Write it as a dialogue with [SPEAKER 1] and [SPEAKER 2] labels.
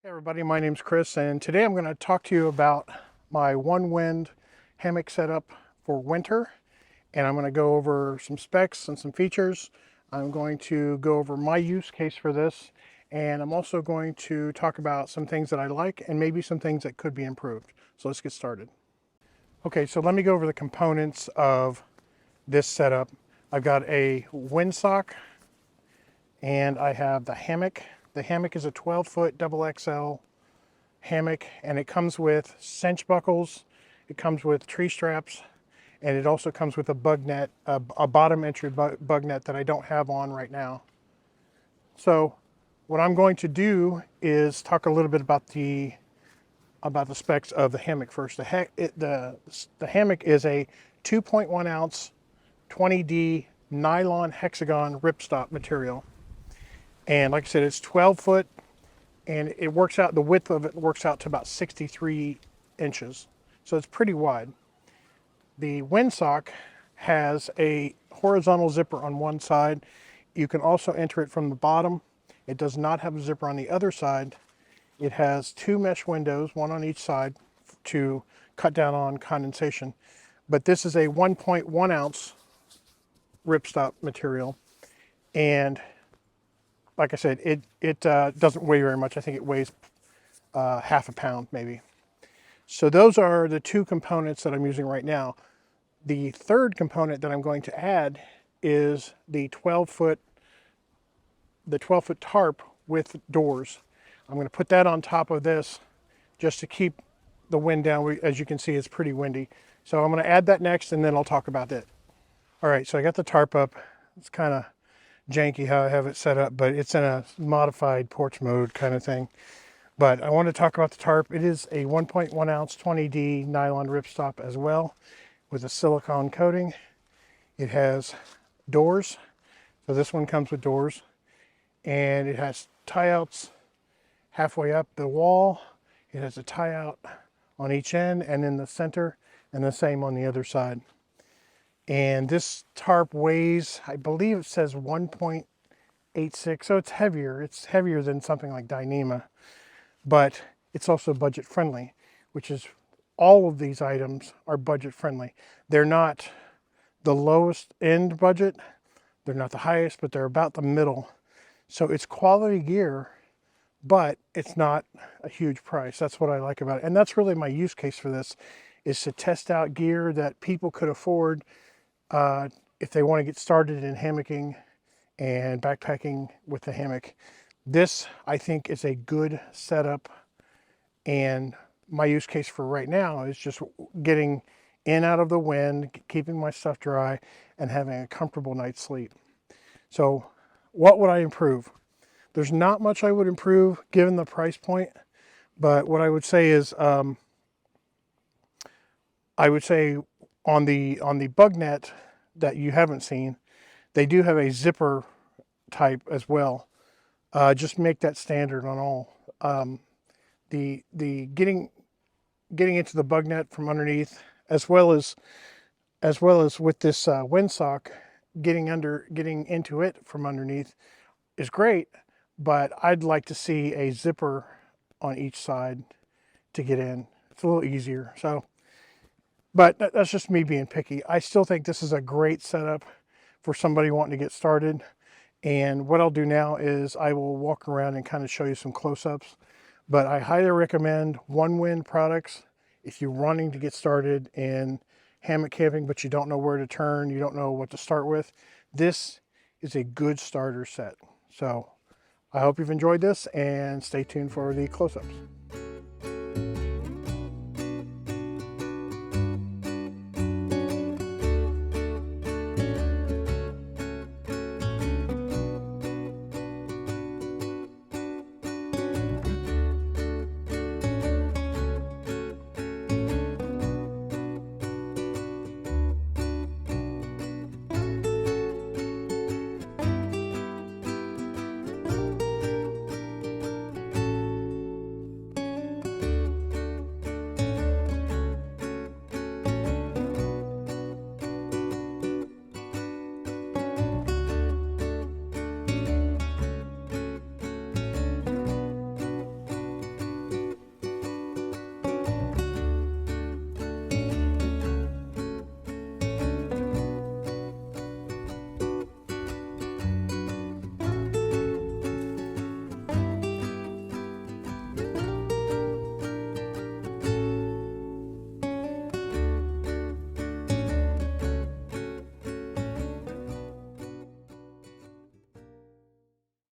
[SPEAKER 1] Hey everybody, my name's Chris, and today I'm going to talk to you about my Onewind hammock setup for winter. And I'm going to go over some specs and some features. I'm going to go over my use case for this, and I'm also going to talk about some things that I like and maybe some things that could be improved. So let's get started. Okay, so let me go over the components of this setup. I've got a windsock and I have the hammock. The hammock is a 12-foot double XL hammock, and it comes with cinch buckles, it comes with tree straps, and it also comes with a bug net, a bottom entry bug net that I don't have on right now. So what I'm going to do is talk a little bit about the specs of the hammock first. The hammock is a 2.1 ounce 20D nylon hexagon ripstop material. And like I said, it's 12 foot, and it works out, the width of it works out to about 63 inches. So it's pretty wide. The windsock has a horizontal zipper on one side. You can also enter it from the bottom. It does not have a zipper on the other side. It has two mesh windows, one on each side, to cut down on condensation. But this is a 1.1 ounce ripstop material, and like I said, it doesn't weigh very much. I think it weighs half a pound maybe. So those are the two components that I'm using right now. The third component that I'm going to add is the 12-foot tarp with doors. I'm going to put that on top of this just to keep the wind down. As you can see, it's pretty windy. So I'm going to add that next, and then I'll talk about it. All right, so I got the tarp up. It's kind of janky how I have it set up, but it's in a modified porch mode kind of thing. But I want to talk about the tarp. It is a 1.1 ounce 20D nylon ripstop as well, with a silicone coating. It has doors, so this one comes with doors, and it has tie outs halfway up the wall. It has a tie out on each end and in the center, and the same on the other side. And this tarp weighs, I believe it says 1.86, so it's heavier. It's heavier than something like Dyneema, but it's also budget friendly, which is, all of these items are budget friendly. They're not the lowest end budget, they're not the highest, but they're about the middle. So it's quality gear, but it's not a huge price. That's what I like about it. And that's really my use case for this, is to test out gear that people could afford if they want to get started in hammocking and backpacking with the hammock. This, I think, is a good setup, and my use case for right now is just getting in out of the wind, keeping my stuff dry, and having a comfortable night's sleep. So what would I improve? There's not much I would improve given the price point, but what I would say is I would say on the bug net that you haven't seen, they do have a zipper type as well. Just make that standard on all. The getting into the bug net from underneath, as well as with this windsock, getting into it from underneath is great, but I'd like to see a zipper on each side to get in. It's a little easier. So, but that's just me being picky. I still think this is a great setup for somebody wanting to get started. And what I'll do now is I will walk around and kind of show you some close-ups. But I highly recommend Onewind products if you're wanting to get started in hammock camping, but you don't know where to turn, you don't know what to start with. This is a good starter set. So I hope you've enjoyed this, and stay tuned for the close-ups.